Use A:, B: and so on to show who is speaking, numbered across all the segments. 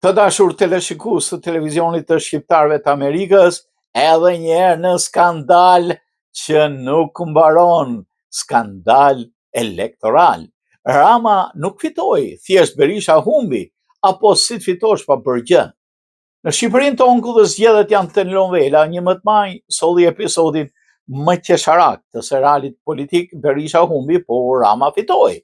A: Të dashur teleshikues të televizionit të shqiptarëve të Amerikës, edhe një herë në skandal që nuk mbaron, skandal elektoral. Rama nuk fitoi, thjesht Berisha humbi, apo si të fitosh pa bërë gjë. Në Shqipërinë tonë ku dhe zgjedhjet janë telenovela, një më të maj solli episodin më qesharak të serialit politik, Berisha humbi, po Rama fitoi.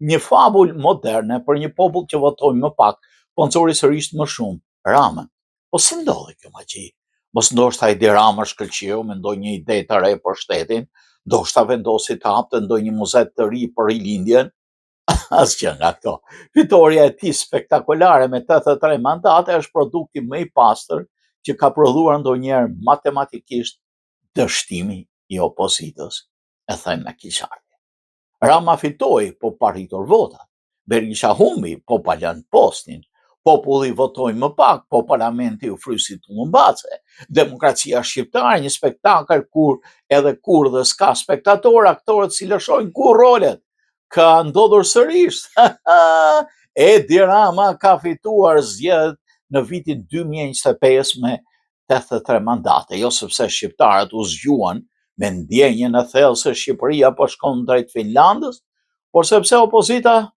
A: Një fabull moderne për një popull që votoi më pak, po ncori sërish më shumë, Ramën. Po si ndodhi kjo magji? Mos ndoshta Edi Rama shkëlqeu me ndonjë ide të re për shtetin, ndoshta vendosi të hapte ndonjë muze të ri për rilindjen, asgjë nga këto. Fitoria e tij spektakolare me 83 mandate është produkti më i pastër që ka prodhuar ndonjëherë matematikisht dështimi i opozitës, e them me kisharje. Rama fitoi, po pa rritur votat. Berisha humbi, po pa lënë postin. Populli votoi më pak, po parlamenti u frysi tullumbace. Demokracia shqiptare, një spektakël kur edhe kur dhe s'ka spektator, aktorët si lëshojnë kur rolet. Ka ndodhur sërish. Edi Rama ka fituar zgjedhjet në vitin 2025 me 83 mandate, jo sepse shqiptarët u zgjuan me ndjenjën e thellë se Shqipëria po shkon drejt Finlandës, por sepse opozita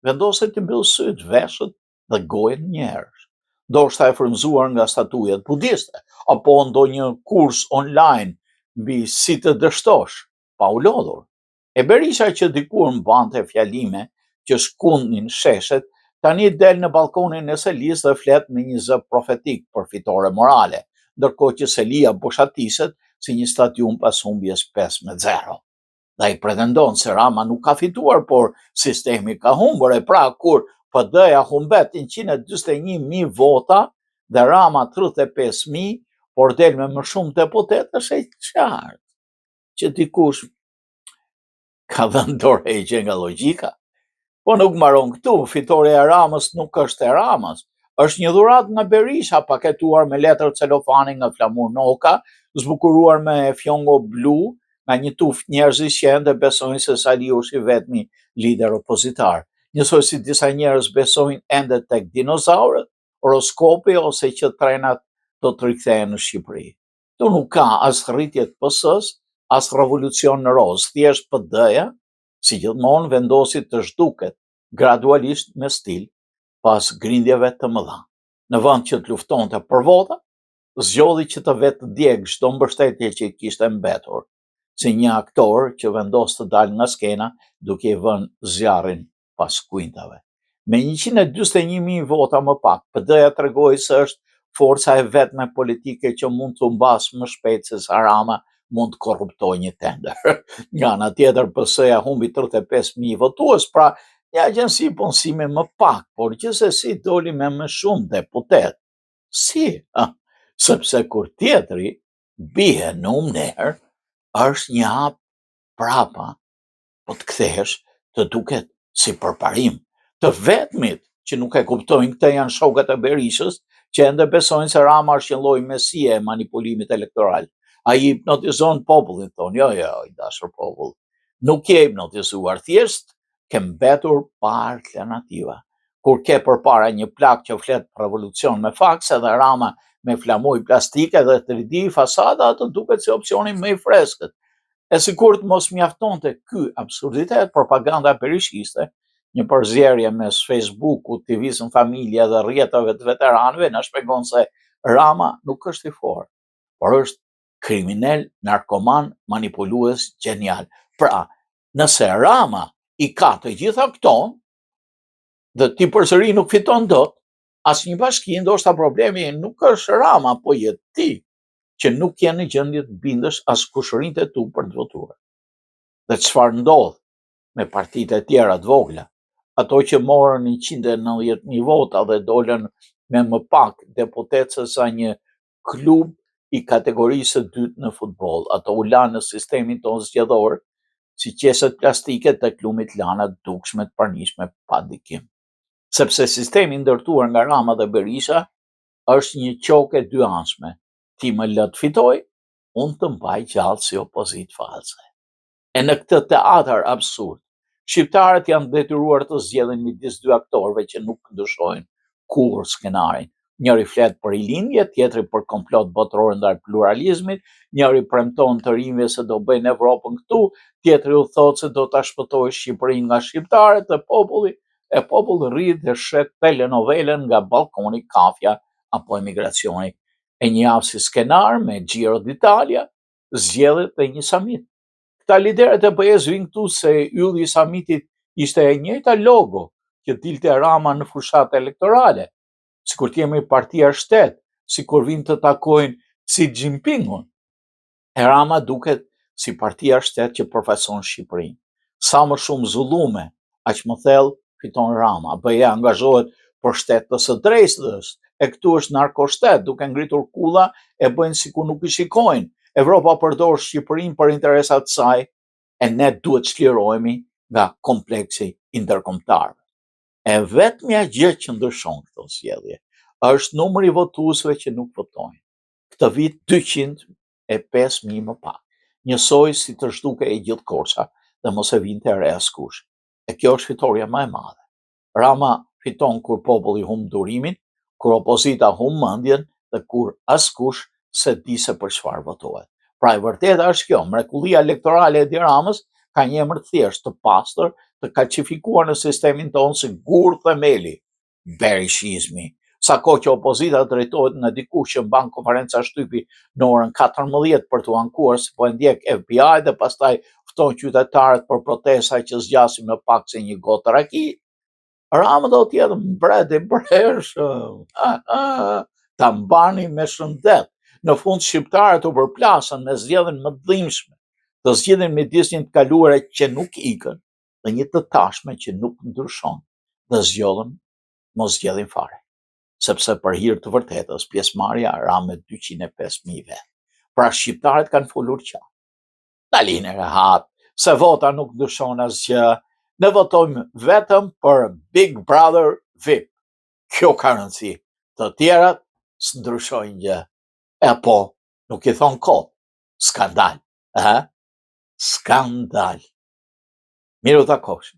A: vendoset të mbyllë syt, veshët dhe gojën njerëz. Ndoshta e frymzuar nga statujat budiste, apo ndonjë kurs online mbi si të dështosh, pa u lodhur. E Berisha që dikur mbante fjalime që shkundnin sheshet, tani del në balkonin e Selis dhe flet me një zë profetik për fitore morale, ndërkohë që Selia boshatiset si një stadium pas humbjes 5-0. Dhe ai pretendon se Rama nuk ka fituar, por sistemi ka humbur, e pra kur PD-ja humbet 141.000 vota dhe Rama 35.000, por del me më shumë deputet, është e qartë që dikush ka dhënë dorëheqje nga logjika. Po nuk mbaron këtu, fitoria e Ramës nuk është e Ramës, është një dhuratë nga Berisha, paketuar me letër celofani nga flamur noka, zbukuruar me fjongo blu, nga një tuft njerëzish që ende besojnë se Sali është i vetmi lider opozitar. Njësoj si disa njerëz besojnë ende tek dinozaurët, horoskopi ose që trenat do të rikthehen në Shqipëri. Tu nuk ka as rritje të PS-s, as revolucion në roz, thjesht PD-ja, si gjithmonë vendosi të zhduket gradualisht me stil pas grindjeve të mëdha. Në vend që të luftonte për vota, zgjodhi që të vetë djeg çdo mbështetje që i kishte mbetur, si një aktor që vendos të dalë nga skena duke i vënë zjarrin pas kuintave. Me 141.000 vota më pak, PD-ja tregoi se është forca e vetme politike që mund të humbas më shpejt se sa Rama mund të korruptoj një tender. Nga ana tjetër, PS-ja humbi 35.000 votues, pra një agjensi punësimi më pak, por gjithsesi doli me më shumë deputet. Si? Sepse kur tjetri bie në umner, është një hap prapa, po të kthehesh të duket si përparim. Të vetmit që nuk e kuptojnë këtë janë shokët e Berishës, që ende besojnë se Rama është një lloj mesie e manipulimit elektoral. Ai hipnotizon popullin, thonë, jo, i dashur popull. Nuk je hipnotizuar, thjesht ke mbetur pa alternativa. Kur ke përpara një plak që flet revolucion me faks, edhe Rama me flamuj plastike dhe të ridi fasada, atë duket si opsioni më i freskët. E sikur të mos mjaftonte ky absurditet, propaganda berishiste, një përzierje mes Facebook-ut, TV-s në familje dhe rrjetave të veteranëve, na shpjegon se Rama nuk është i fortë, por është kriminal, narkoman, manipulues genial. Pra, nëse Rama i ka të gjitha këto, dhe ti përsëri nuk fiton dot, as një bashki, ndoshta problemi nuk është Rama, po je ti, që nuk je në gjendje të bindesh as kushërinë e tu për të votuar. Dhe çfarë ndodh me partitë e tjera të vogla, ato që morën 190.000 vota dhe dolën me më pak deputet se sa një klub i kategorisë së dytë në futboll. Ato u lanë në sistemin tonë zgjedhor, si qeset plastike të klumit lana të dukshme të pranishme pa ndikim. Sepse sistemi ndërtuar nga Rama dhe Berisha është një qoke dyanshme. Ti më lë të fitoj, unë të mbaj gjallë si opozit false. E në këtë teatër absurd, Shqiptarët janë detyruar të zgjedhin midis dy aktorëve që nuk ndryshojnë kurrë skenarin. Njëri flet për rilindje, tjetri për komplot botëror ndaj pluralizmit, njëri premton të rinjve se do bëjnë Evropën këtu, tjetri u thotë se do ta shpëtojë Shqipërinë nga shqiptarët e populli rri dhe shet telenovelen nga balkoni kafja apo emigracioni. E një javë si skenar me Giro d'Italia, zgjedhet dhe një samit. Këta liderët e BE-s vinë këtu se ylli i samitit ishte e njëjta logo që dilte Rama në fushat elektorale, sikur të jemi partia shtet, sikur vinë të takojnë Xi Jinpingun. E Rama duket si partia shtet që përfaqëson Shqipërinë. Sa më shumë zullume, aq më thellë fiton Rama. BE angazhohet për shtetës së drejtës, e këtu është narkoshtet, duke ngritur kulla e bëjnë sikur nuk i shikojnë. Evropa përdor Shqipërinë për interesat e saj e ne duhet çlirohemi nga kompleksi ndërkombëtar. E vetmja gjë që ndryshon këto zgjedhje është numri i votuesve që nuk votojnë. Këtë vit 205.000 më pak. Njësoj si të zhduke e gjithë Korça dhe mos e vinte re askush. E kjo është fitoria më e madhe. Rama fiton kur populli humb durimin, kur opozita humb mendjen dhe kur askush se di se për çfarë votohet. Pra e vërteta është kjo, mrekullia elektorale e Edi Ramës ka një emër thjesht, të pastër, të kalcifikuar në sistemin tonë si gur themeli, berishizmi. Sa kohë që opozita drejtohet në dikush që mban konferenca shtypi në orën 14 për t'u ankuar se po e ndjek FBI dhe pastaj fton qytetarët për protesta që zgjasin më pak se një gotë raki, Rama do t'jetë mbret i breshëm. Ta mbani me shëndet. Në fund shqiptarët u përplasën me zgjedhjen më dhimbshme, të zgjidhin midis një të kaluare që nuk ikën dhe një të tashme që nuk ndryshon, dhe zgjodhen mos zgjedhin fare. Sepse për hir të vërtetës, pjesëmarrja ra me 205.000 vet. Pra shqiptarët kanë folur qartë. Dalin e rehat, se vota nuk ndryshon asgjë. Ne votojmë vetëm për Big Brother VIP. Kjo ka rëndësi. Të tjerat s'ndryshojnë gjë. E po, nuk i thon kot. Skandal. Skandal. Miru takosh.